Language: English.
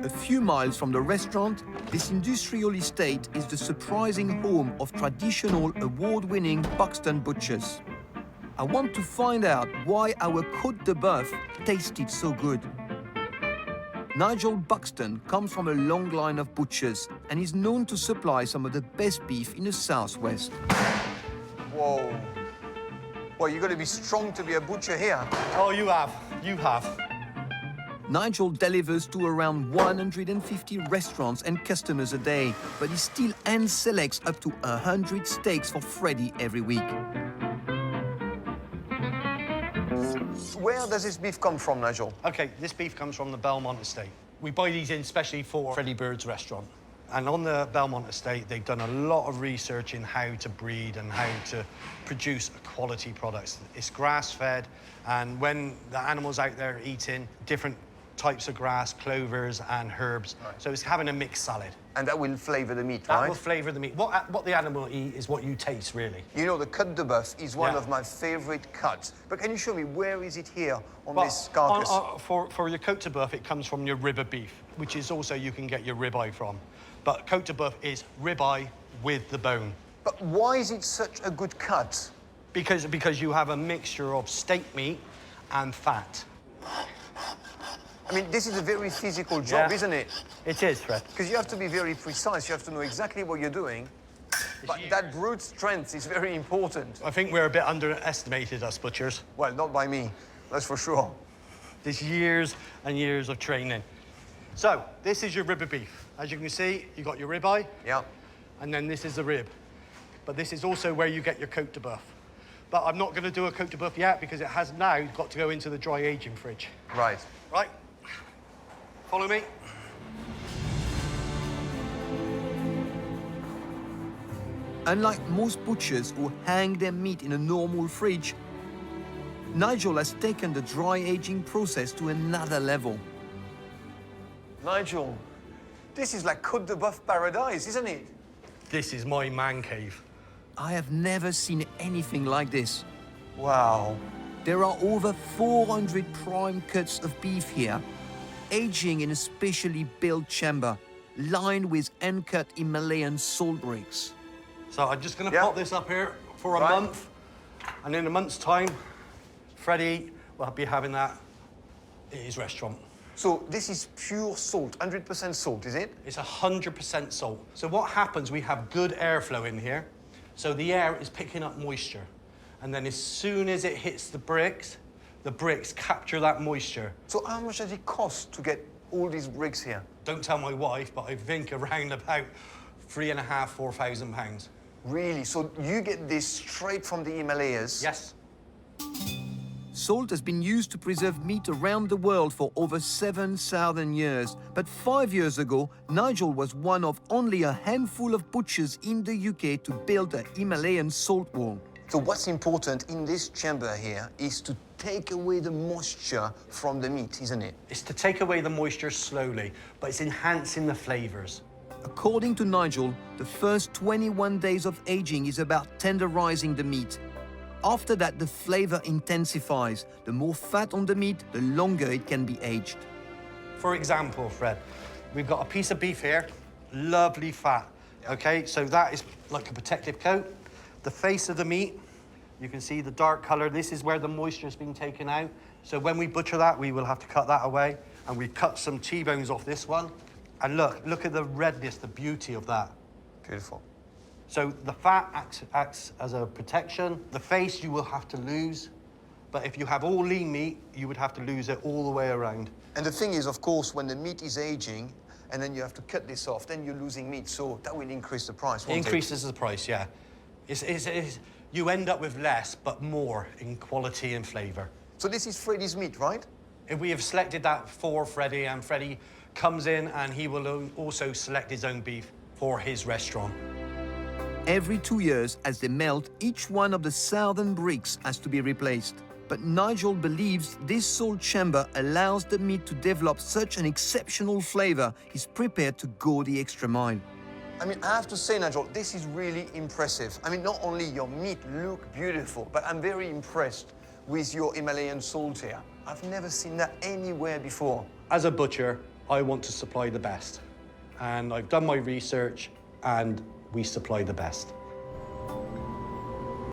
A few miles from the restaurant, this industrial estate is the surprising home of traditional award-winning Buxton butchers. I want to find out why our Côte de Bœuf tasted so good. Nigel Buxton comes from a long line of butchers and is known to supply some of the best beef in the southwest. Whoa. Well, you've got to be strong to be a butcher here. Oh, you have. You have. Nigel delivers to around 150 restaurants and customers a day, but he still hand selects up to 100 steaks for Freddy every week. Where does this beef come from, Nigel? OK, this beef comes from the Belmont estate. We buy these in especially for Freddy Bird's restaurant. And on the Belmont estate, they've done a lot of research in how to breed and how to produce quality products. It's grass-fed, and when the animal's out there eating different types of grass, clovers and herbs, right. So it's having a mixed salad. And that will flavour the meat, right? That That will flavour the meat. What the animal eat is what you taste, really. You know, the Côte de Bœuf is one of my favourite cuts. But can you show me, where is it here on this carcass? For your Côte de Bœuf, it comes from your rib of beef, which is also you can get your ribeye from. But Côte de Bœuf is ribeye with the bone. But why is it such a good cut? Because you have a mixture of steak meat and fat. I mean, this is a very physical job, isn't it? It is, Fred. Because you have to be very precise. You have to know exactly what you're doing. But that brute strength is very important. I think we're a bit underestimated, us butchers. Well, not by me, that's for sure. There's years and years of training. So, this is your rib of beef. As you can see, you got your ribeye. Yeah. And then this is the rib. But this is also where you get your Côte de Bœuf. But I'm not going to do a Côte de Bœuf yet because it has now got to go into the dry aging fridge. Right. Right. Follow me. Unlike most butchers who hang their meat in a normal fridge, Nigel has taken the dry aging process to another level. Nigel, this is like Côte de Bœuf paradise, isn't it? This is my man cave. I have never seen anything like this. Wow. There are over 400 prime cuts of beef here, aging in a specially built chamber, lined with uncut Himalayan salt bricks. So I'm just going to pop this up here for a month, and in a month's time, Freddy will be having that at his restaurant. So this is pure salt, 100% salt, is it? It's 100% salt. So what happens, we have good airflow in here, so the air is picking up moisture. And then as soon as it hits the bricks capture that moisture. So how much does it cost to get all these bricks here? Don't tell my wife, but I think around about £3,500 to £4,000. Really? So you get this straight from the Himalayas? Yes. Salt has been used to preserve meat around the world for over 7,000 years. But 5 years ago, Nigel was one of only a handful of butchers in the UK to build a Himalayan salt wall. So what's important in this chamber here is to take away the moisture from the meat, isn't it? It's to take away the moisture slowly, but it's enhancing the flavours. According to Nigel, the first 21 days of aging is about tenderizing the meat. After that, the flavor intensifies. The more fat on the meat, the longer it can be aged. For example, Fred, we've got a piece of beef here, lovely fat, okay? So that is like a protective coat. The face of the meat, you can see the dark color. This is where the moisture's been taken out. So when we butcher that, we will have to cut that away. And we cut some T-bones off this one. And look at the redness, the beauty of that. Beautiful. So the fat acts as a protection. The face you will have to lose. But if you have all lean meat, you would have to lose it all the way around. And the thing is, of course, when the meat is aging, and then you have to cut this off, then you're losing meat. So that will increase the price, won't it? Increases the price, yeah. You end up with less, but more in quality and flavour. So this is Freddy's meat, right? If we have selected that for Freddy, and Freddy comes in and he will also select his own beef for his restaurant. Every 2 years, as they melt, each one of the southern bricks has to be replaced. But Nigel believes this salt chamber allows the meat to develop such an exceptional flavor, he's prepared to go the extra mile. I mean, I have to say, Nigel, this is really impressive. I mean, not only your meat look beautiful, but I'm very impressed with your Himalayan salt here. I've never seen that anywhere before. As a butcher, I want to supply the best. And I've done my research and we supply the best.